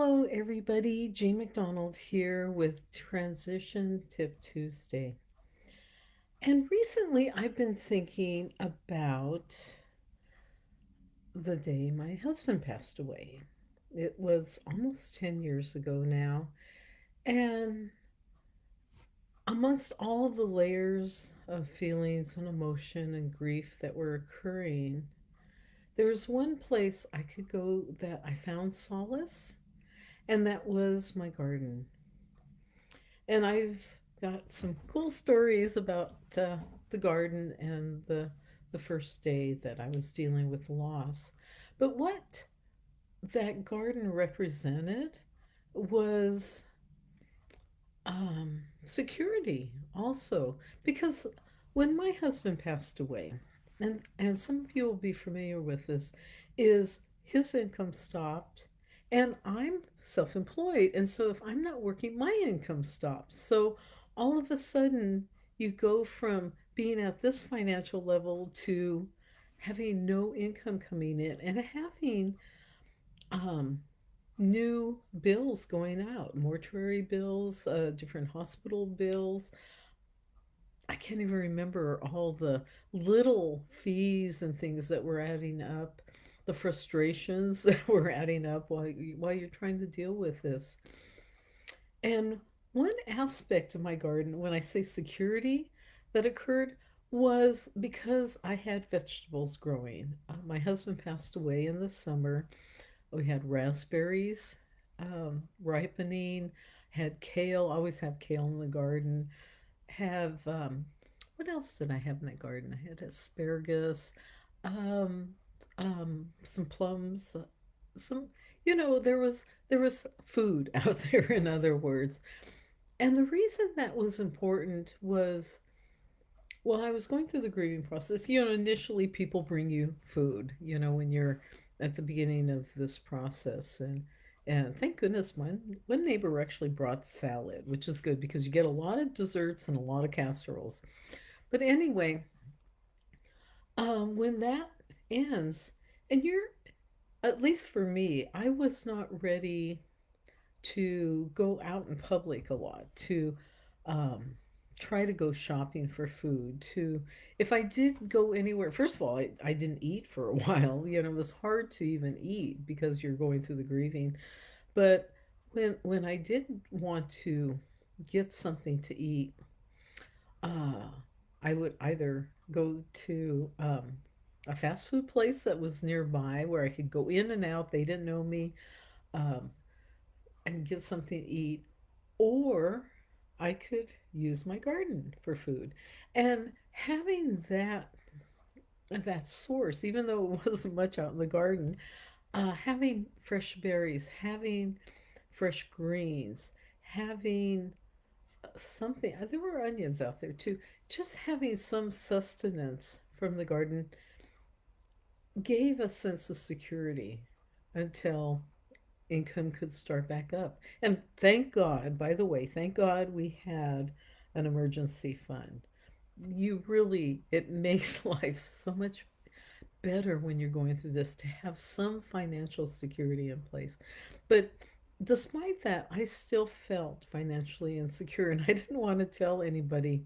Hello, everybody. Jean McDonald here with Transition Tip Tuesday. And recently I've been thinking about the day my husband passed away. It was almost 10 years ago now. And amongst all the layers of feelings and emotion and grief that were occurring, there was one place I could go that I found solace, and that was my garden. And I've got some cool stories about the garden and the first day that I was dealing with loss. But what that garden represented was security also, because when my husband passed away, and some of you will be familiar with this, is his income stopped, and I'm self-employed, and so if I'm not working, my income stops. So all of a sudden, you go from being at this financial level to having no income coming in and having um, new bills going out, mortuary bills, different hospital bills. I can't even remember all the little fees and things that were adding up, the frustrations that were adding up while you're trying to deal with this. And one aspect of my garden, when I say security, that occurred was because I had vegetables growing. My husband passed away in the summer. We had raspberries ripening, had kale, always have kale in the garden. Have, what else did I have in that garden? I had asparagus, um, some plums, some, there was food out there, in other words. And the reason that was important was, well, I was going through the grieving process. Initially people bring you food, when you're at the beginning of this process. And thank goodness one neighbor actually brought salad, which is good because you get a lot of desserts and a lot of casseroles. But anyway, when that ends, and you're, at least for me, I was not ready to go out in public a lot, to um, try to go shopping for food. To, if I did go anywhere, first of all, I didn't eat for a while. It was hard to even eat because you're going through the grieving. But when I did want to get something to eat, uh, I would either go to a fast food place that was nearby where I could go in and out. They didn't know me. Um, and get something to eat, or I could use my garden for food. And having that source, even though it wasn't much out in the garden, having fresh berries, having fresh greens, having something. There were onions out there too. Just having some sustenance from the garden gave a sense of security until income could start back up. And thank God, by the way, thank God we had an emergency fund. It makes life so much better when you're going through this to have some financial security in place. But despite that, I still felt financially insecure, and I didn't want to tell anybody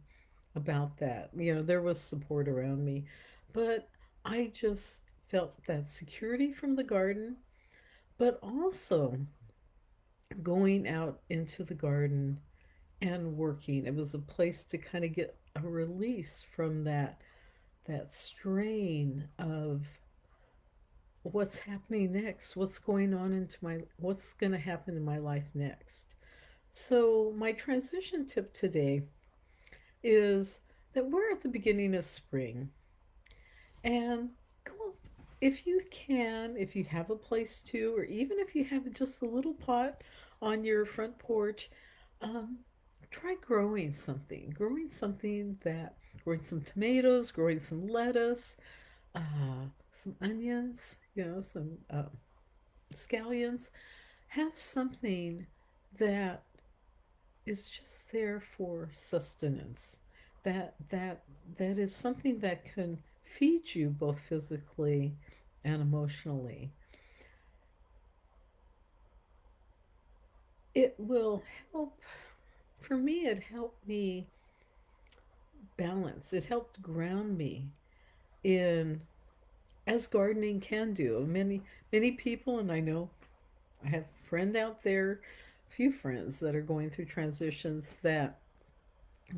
about that. There was support around me, but I just felt that security from the garden, but also going out into the garden and working. It was a place to kind of get a release from that strain of what's happening next, what's going to happen in my life next. So my transition tip today is that we're at the beginning of spring, and come on, if you can, if you have a place to, or even if you have just a little pot on your front porch, um, try growing some tomatoes, growing some lettuce, some onions, some scallions. Have something that is just there for sustenance. That is something that can feed you both physically and emotionally. it will help. For me, it helped me balance. It helped ground me in, as gardening can do. Many people, and I know I have a friend out there, a few friends that are going through transitions, that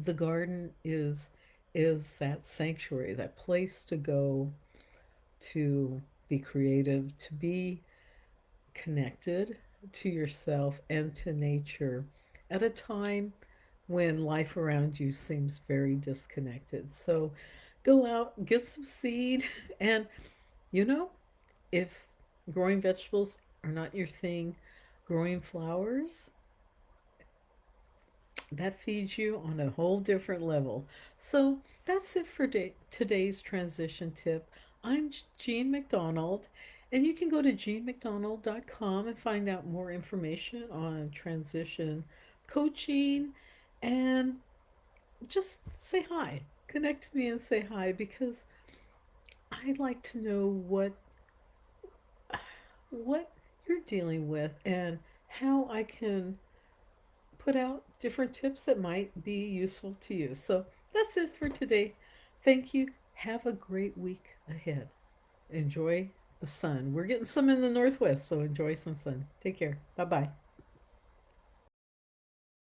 the garden is that sanctuary, that place to go to be creative, to be connected to yourself and to nature at a time when life around you seems very disconnected. So go out, get some seed, and you know, if growing vegetables are not your thing, growing flowers, that feeds you on a whole different level. So that's it for today's transition tip. I'm Jean McDonald, and you can go to jeanmcdonald.com and find out more information on transition coaching, and just say hi. Connect to me and say hi, because I'd like to know what you're dealing with and how I can put out different tips that might be useful to you. So that's it for today. Thank you. Have a great week ahead. Enjoy the sun. We're getting some in the northwest, so enjoy some sun. Take care. Bye bye.